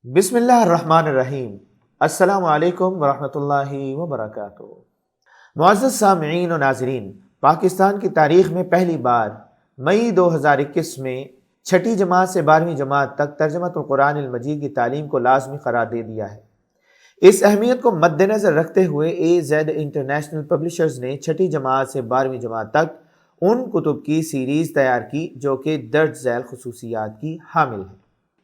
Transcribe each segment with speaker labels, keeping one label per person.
Speaker 1: بسم اللہ الرحمن الرحیم۔ السلام علیکم ورحمۃ اللہ وبرکاتہ۔ معزز سامعین و ناظرین، پاکستان کی تاریخ میں پہلی بار مئی 2021 میں چھٹی جماعت سے 12ویں جماعت تک ترجمۃ القرآن المجید کی تعلیم کو لازمی قرار دے دیا ہے۔ اس اہمیت کو مد نظر رکھتے ہوئے AZ انٹرنیشنل پبلشرز نے چھٹی جماعت سے 12ویں جماعت تک ان کتب کی سیریز تیار کی جو کہ درج ذیل خصوصیات کی حامل ہے۔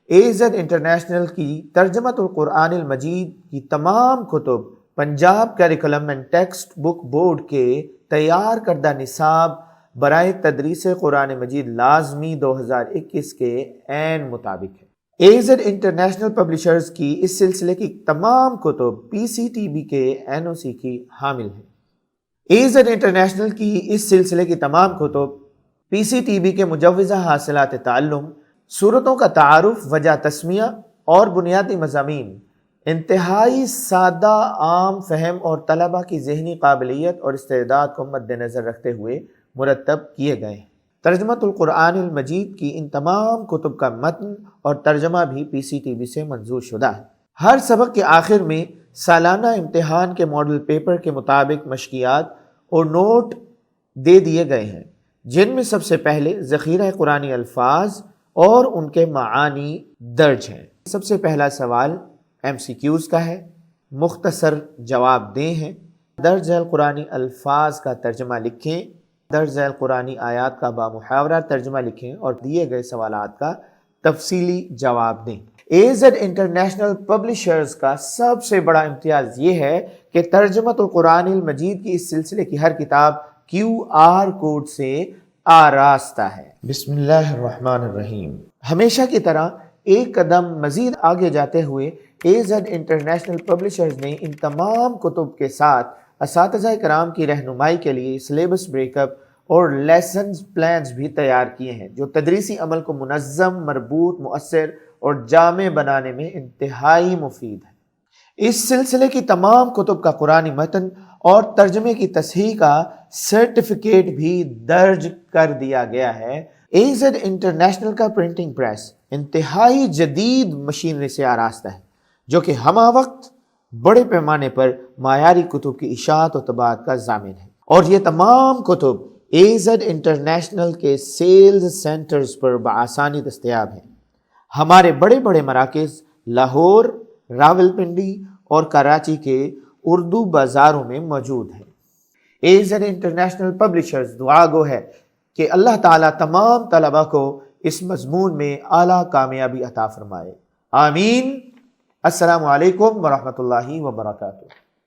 Speaker 1: AZ انٹرنیشنل کی ترجمۃ القرآن المجید کی تمام کتب Punjab curriculum and text book board کے تیار کردہ نصاب برائے تدریس قرآن مجید لازمی 2021 کے عین مطابق ہے۔ AZ انٹرنیشنل پبلشرز کی اس سلسلے کی تمام کتب PCTB کے NOC کی حامل ہیں۔ AZ انٹرنیشنل کی اس سلسلے کی تمام کتب PCTB کے مجوزہ حاصلات تعلم، صورتوں کا تعارف، وجہ تسمیہ اور بنیادی مضامین انتہائی سادہ، عام فہم اور طلبہ کی ذہنی قابلیت اور استعداد کو مد نظر رکھتے ہوئے مرتب کیے گئے ہیں۔ ترجمۃ القرآن المجید کی ان تمام کتب کا متن اور ترجمہ بھی PCTB سے منظور شدہ ہے۔ ہر سبق کے آخر میں سالانہ امتحان کے ماڈل پیپر کے مطابق مشقیات اور نوٹ دے دیے گئے ہیں، جن میں سب سے پہلے ذخیرہ قرآنی الفاظ اور ان کے معانی درج ہیں۔ سب سے پہلا سوال MCQs کا ہے، مختصر جواب دیں ہیں۔ درج ذیل قرآنی الفاظ کا ترجمہ لکھیں، درج ذیل قرآنی آیات کا بامحاورہ ترجمہ لکھیں اور دیے گئے سوالات کا تفصیلی جواب دیں۔ AZ انٹرنیشنل پبلشرز کا سب سے بڑا امتیاز یہ ہے کہ ترجمۃ القرآن المجید کی اس سلسلے کی ہر کتاب QR کوڈ سے آراستہ ہے۔ بسم اللہ الرحمن الرحیم۔ ہمیشہ کی طرح ایک قدم مزید آگے جاتے ہوئے AZ انٹرنیشنل پبلشرز نے ان تمام کتب کے ساتھ اساتذہ کرام کی رہنمائی کے لیے سلیبس بریک اپ اور لیسنز پلانز بھی تیار کیے ہیں، جو تدریسی عمل کو منظم، مربوط، مؤثر اور جامع بنانے میں انتہائی مفید ہے۔ اس سلسلے کی تمام کتب کا قرآنی متن اور ترجمے کی تصحیح کا سرٹیفکیٹ بھی درج کر دیا گیا ہے۔ AZ انٹرنیشنل کا پرنٹنگ پریس انتہائی جدید مشینری سے آراستہ ہے، جو کہ ہمہ وقت بڑے پیمانے پر معیاری کتب کی اشاعت و طباعت کا ضامن ہے، اور یہ تمام کتب AZ انٹرنیشنل کے سیلز سینٹرز پر بآسانی دستیاب ہیں۔ ہمارے بڑے بڑے مراکز لاہور، راولپنڈی اور کراچی کے اردو بازاروں میں موجود ہیں۔ AZ انٹرنیشنل پبلشرز دعا گو ہے کہ اللہ تعالیٰ تمام طلبہ کو اس مضمون میں اعلیٰ کامیابی عطا فرمائے، آمین۔ السلام علیکم ورحمۃ اللہ وبرکاتہ۔